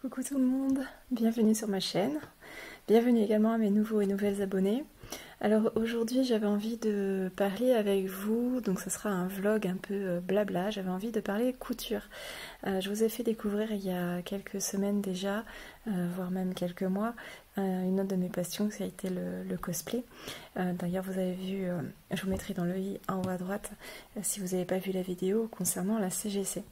Coucou tout le monde, bienvenue sur ma chaîne, bienvenue également à mes nouveaux et nouvelles abonnés. Alors aujourd'hui j'avais envie de parler avec vous, donc ce sera un vlog un peu blabla, j'avais envie de parler couture. Je vous ai fait découvrir il y a quelques semaines déjà, voire même quelques mois, une autre de mes passions, ça a été le cosplay. D'ailleurs vous avez vu, je vous mettrai dans le i en haut à droite, si vous n'avez pas vu la vidéo concernant la CGC.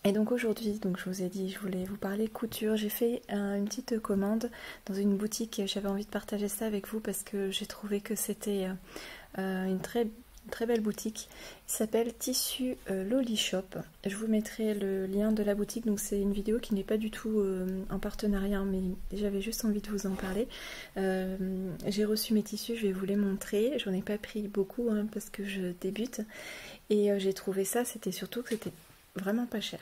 Et donc aujourd'hui, donc je vous ai dit, je voulais vous parler couture. J'ai fait une petite commande dans une boutique. J'avais envie de partager ça avec vous parce que j'ai trouvé que c'était une très belle boutique. Il s'appelle Tissu Loli Shop. Je vous mettrai le lien de la boutique. Donc c'est une vidéo qui n'est pas du tout en partenariat, mais j'avais juste envie de vous en parler. J'ai reçu mes tissus, je vais vous les montrer. J'en ai pas pris beaucoup hein, parce que je débute. Et j'ai trouvé ça, c'était surtout que c'était vraiment pas cher.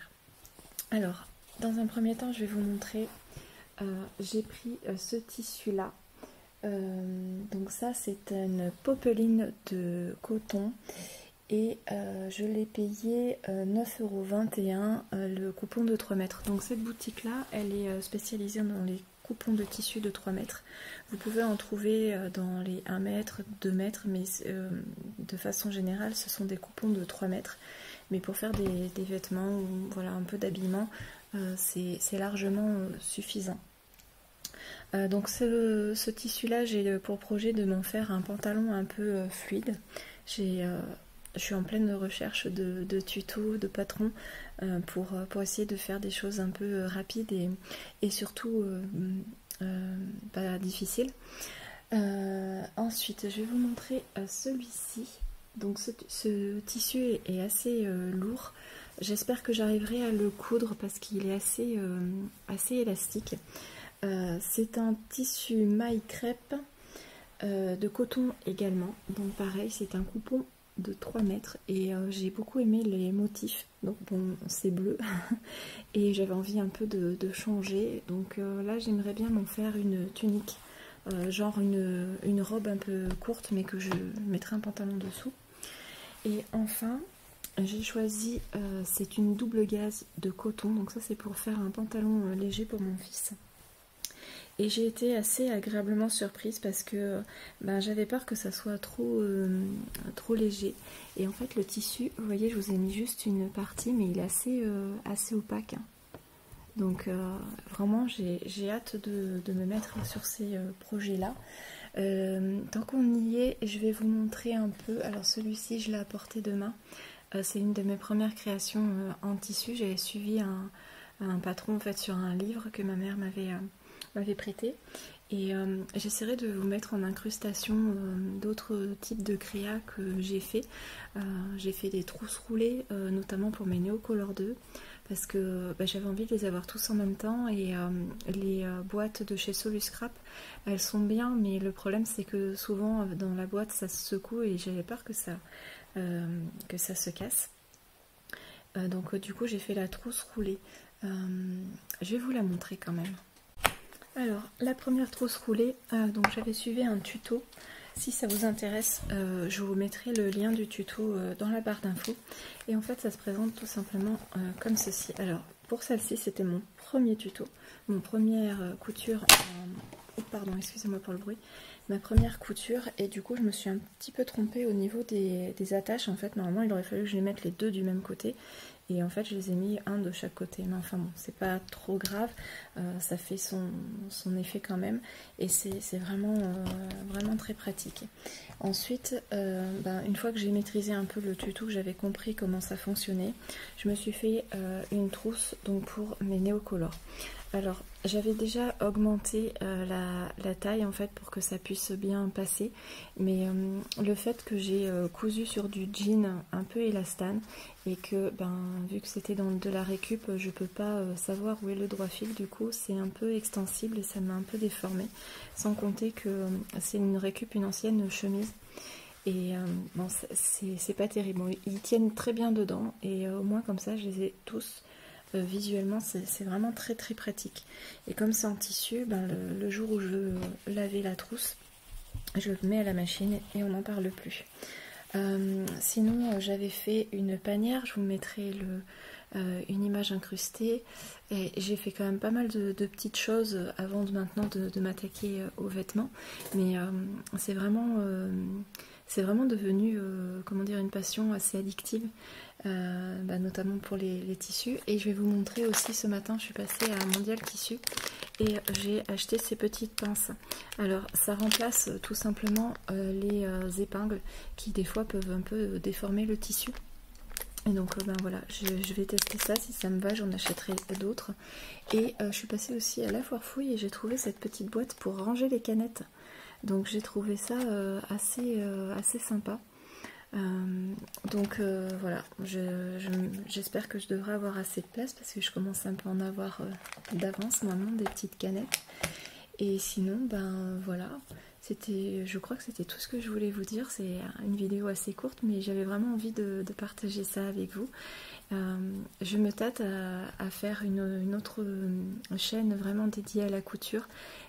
Alors, dans un premier temps, je vais vous montrer, j'ai pris ce tissu-là. Donc ça, c'est une popeline de coton et je l'ai payé 9,21 € le coupon de 3 mètres. Donc cette boutique-là, elle est spécialisée dans les coupons de tissu de 3 mètres. Vous pouvez en trouver dans les 1 mètre, 2 mètres, mais de façon générale, ce sont des coupons de 3 mètres. Mais pour faire des vêtements ou voilà, un peu d'habillement, c'est largement suffisant. Donc ce tissu-là, j'ai pour projet de m'en faire un pantalon un peu fluide. Je suis en pleine recherche de tutos, de patrons pour essayer de faire des choses un peu rapides et surtout pas difficiles. Ensuite, je vais vous montrer celui-ci. Donc ce tissu est assez lourd. J'espère que j'arriverai à le coudre parce qu'il est assez élastique. C'est un tissu maille crêpe de coton également. Donc pareil, c'est un coupon de 3 mètres et j'ai beaucoup aimé les motifs. Donc bon, c'est bleu et j'avais envie un peu de changer. Donc là, j'aimerais bien m'en faire une tunique. Genre une robe un peu courte mais que je mettrai un pantalon dessous. Et enfin j'ai choisi, c'est une double gaze de coton, donc ça c'est pour faire un pantalon léger pour mon fils. Et j'ai été assez agréablement surprise parce que j'avais peur que ça soit trop léger. Et en fait le tissu, vous voyez, je vous ai mis juste une partie mais il est assez opaque. Donc vraiment j'ai hâte de me mettre sur ces projets-là. Tant qu'on y est, je vais vous montrer un peu. Alors celui-ci, je l'ai à portée de main. C'est une de mes premières créations en tissu. J'avais suivi un patron en fait sur un livre que ma mère m'avait prêté. Et j'essaierai de vous mettre en incrustation d'autres types de créas que j'ai fait. J'ai fait des trousses roulées, notamment pour mes Neocolor 2. Parce que j'avais envie de les avoir tous en même temps et les boîtes de chez Soluscrap, elles sont bien, mais le problème c'est que souvent dans la boîte ça se secoue et j'avais peur que ça se casse. Donc du coup j'ai fait la trousse roulée. Je vais vous la montrer quand même. Alors la première trousse roulée, donc j'avais suivi un tuto. Si ça vous intéresse, je vous mettrai le lien du tuto dans la barre d'infos. Et en fait, ça se présente tout simplement comme ceci. Alors, pour celle-ci, c'était mon premier tuto, mon première couture. Oh, pardon, excusez-moi pour le bruit. Ma première couture, et du coup, je me suis un petit peu trompée au niveau des attaches. En fait, normalement, il aurait fallu que je les mette les deux du même côté. Et en fait, je les ai mis un de chaque côté. Mais enfin bon, c'est pas trop grave. Ça fait son effet quand même. Et c'est vraiment très pratique. Ensuite, une fois que j'ai maîtrisé un peu le tuto, que j'avais compris comment ça fonctionnait, je me suis fait une trousse donc pour mes Neocolor. Alors, j'avais déjà augmenté la taille en fait pour que ça puisse bien passer, mais le fait que j'ai cousu sur du jean un peu élastane et que vu que c'était dans de la récup, je peux pas savoir où est le droit fil, du coup c'est un peu extensible et ça m'a un peu déformé, sans compter que c'est une récup, une ancienne chemise. Et bon, c'est pas terrible. Bon, ils tiennent très bien dedans et au moins comme ça je les ai tous. Visuellement c'est vraiment très pratique. Et comme c'est en tissu, le jour où je veux laver la trousse, je le mets à la machine et on n'en parle plus. Sinon, j'avais fait une panière, je vous mettrai une image incrustée. Et j'ai fait quand même pas mal de petites choses avant maintenant de m'attaquer aux vêtements. Mais c'est vraiment devenu comment dire, une passion assez addictive, notamment pour les tissus. Et je vais vous montrer aussi ce matin, je suis passée à Mondial Tissu et j'ai acheté ces petites pinces. Alors ça remplace tout simplement les épingles qui des fois peuvent un peu déformer le tissu. Et donc voilà, je vais tester ça, si ça me va j'en achèterai d'autres. Et je suis passée aussi à la foire fouille et j'ai trouvé cette petite boîte pour ranger les canettes. Donc j'ai trouvé ça assez sympa. Voilà, j'espère que je devrais avoir assez de place parce que je commence un peu à en avoir d'avance maintenant, des petites canettes. Et sinon, voilà, je crois que c'était tout ce que je voulais vous dire. C'est une vidéo assez courte, mais j'avais vraiment envie de partager ça avec vous. Je me tâte à faire une autre chaîne vraiment dédiée à la couture,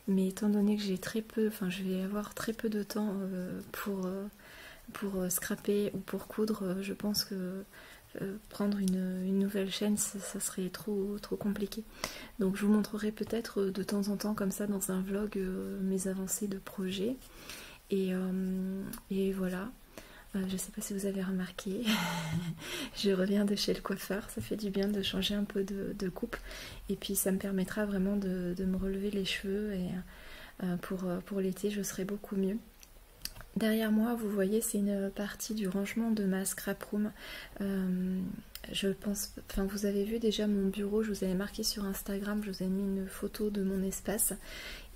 mais étant donné que j'ai très peu, enfin je vais avoir très peu de temps pour scraper ou pour coudre, je pense que prendre une nouvelle chaîne, ça serait trop compliqué. Donc je vous montrerai peut-être de temps en temps comme ça dans un vlog mes avancées de projet. Et voilà. Je sais pas si vous avez remarqué, je reviens de chez le coiffeur, ça fait du bien de changer un peu de coupe. Et puis ça me permettra vraiment de me relever les cheveux et pour l'été je serai beaucoup mieux. Derrière moi, vous voyez, c'est une partie du rangement de ma scrap room. Je pense, enfin, vous avez vu déjà mon bureau, je vous avais marqué sur Instagram, je vous ai mis une photo de mon espace.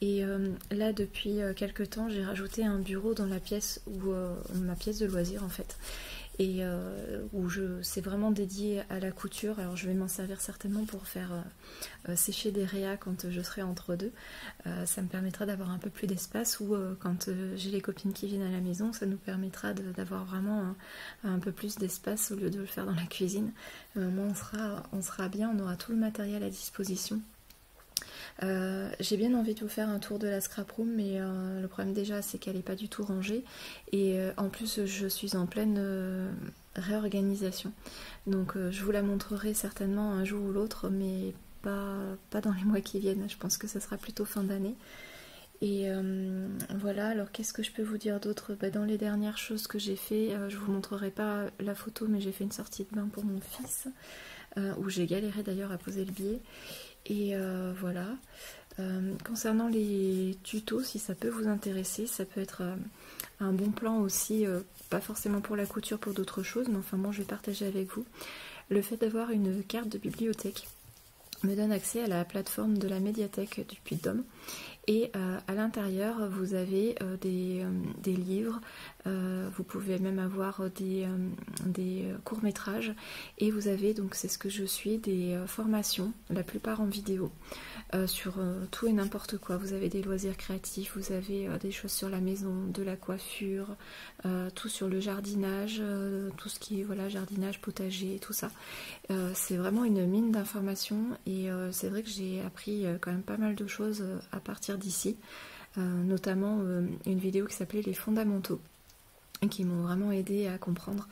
Et là, depuis quelques temps, j'ai rajouté un bureau dans la pièce ma pièce de loisir en fait. Et où c'est vraiment dédié à la couture. Alors je vais m'en servir certainement pour faire sécher des réas quand je serai entre deux. Ça me permettra d'avoir un peu plus d'espace, ou quand j'ai les copines qui viennent à la maison, ça nous permettra d'avoir vraiment un peu plus d'espace au lieu de le faire dans la cuisine. Moi on sera bien, on aura tout le matériel à disposition. J'ai bien envie de vous faire un tour de la scrap room, mais le problème déjà c'est qu'elle n'est pas du tout rangée, et en plus je suis en pleine réorganisation, donc je vous la montrerai certainement un jour ou l'autre, mais pas dans les mois qui viennent. Je pense que ça sera plutôt fin d'année. Et voilà, alors qu'est-ce que je peux vous dire d'autre? Dans les dernières choses que j'ai fait, je vous montrerai pas la photo, mais j'ai fait une sortie de bain pour mon fils, où j'ai galéré d'ailleurs à poser le billet. Et voilà. Concernant les tutos, si ça peut vous intéresser, ça peut être un bon plan aussi, pas forcément pour la couture, pour d'autres choses, mais enfin bon, je vais partager avec vous. Le fait d'avoir une carte de bibliothèque me donne accès à la plateforme de la médiathèque du Puy-de-Dôme. Et à l'intérieur, vous avez des livres, vous pouvez même avoir des courts-métrages, et vous avez, donc c'est ce que je suis, des formations, la plupart en vidéo, sur tout et n'importe quoi. Vous avez des loisirs créatifs, vous avez des choses sur la maison, de la coiffure, tout sur le jardinage, tout ce qui est voilà, jardinage, potager, tout ça. C'est vraiment une mine d'informations, et c'est vrai que j'ai appris quand même pas mal de choses à partir d'ici, notamment une vidéo qui s'appelait Les fondamentaux, qui m'ont vraiment aidé à comprendre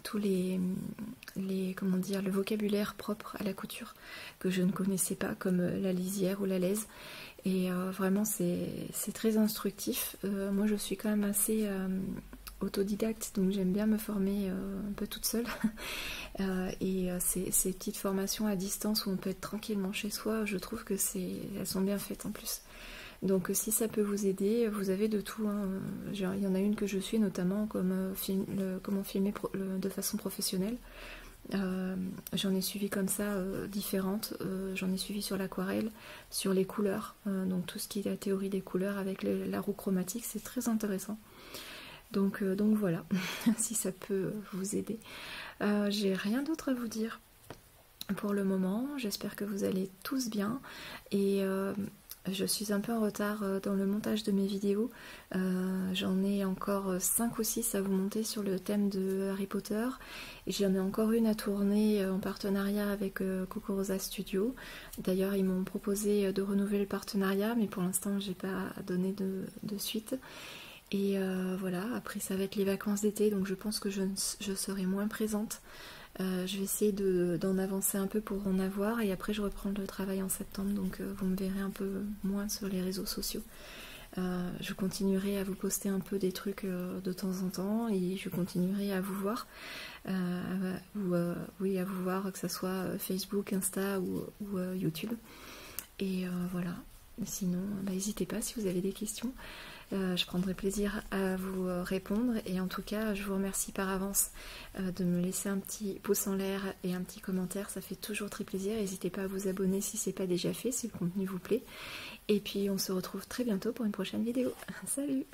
tous comment dire, le vocabulaire propre à la couture que je ne connaissais pas, comme la lisière ou la laise. Et vraiment c'est très instructif. Moi je suis quand même assez autodidacte, donc j'aime bien me former un peu toute seule. Et ces petites formations à distance où on peut être tranquillement chez soi, je trouve que elles sont bien faites en plus. Donc si ça peut vous aider, vous avez de tout, hein. Il y en a une que je suis notamment, comme comment filmer de façon professionnelle. J'en ai suivi comme ça différentes. J'en ai suivi sur l'aquarelle, sur les couleurs, donc tout ce qui est la théorie des couleurs avec la roue chromatique, c'est très intéressant. Donc voilà, si ça peut vous aider. J'ai rien d'autre à vous dire pour le moment. J'espère que vous allez tous bien, et je suis un peu en retard dans le montage de mes vidéos. J'en ai encore 5 ou 6 à vous monter sur le thème de Harry Potter, et j'en ai encore une à tourner en partenariat avec Cocorosa Studio. D'ailleurs ils m'ont proposé de renouveler le partenariat, mais pour l'instant j'ai pas donné de suite. Et voilà, après ça va être les vacances d'été, donc je pense que je serai moins présente. Je vais essayer d'en avancer un peu pour en avoir, et après je reprends le travail en septembre, donc vous me verrez un peu moins sur les réseaux sociaux. Je continuerai à vous poster un peu des trucs de temps en temps, et je continuerai à vous voir, oui, à vous voir, que ce soit Facebook, Insta ou YouTube. Et voilà, sinon n'hésitez pas si vous avez des questions. Je prendrai plaisir à vous répondre, et en tout cas je vous remercie par avance de me laisser un petit pouce en l'air et un petit commentaire, ça fait toujours très plaisir. N'hésitez pas à vous abonner si ce n'est pas déjà fait, si le contenu vous plaît, et puis on se retrouve très bientôt pour une prochaine vidéo. Salut!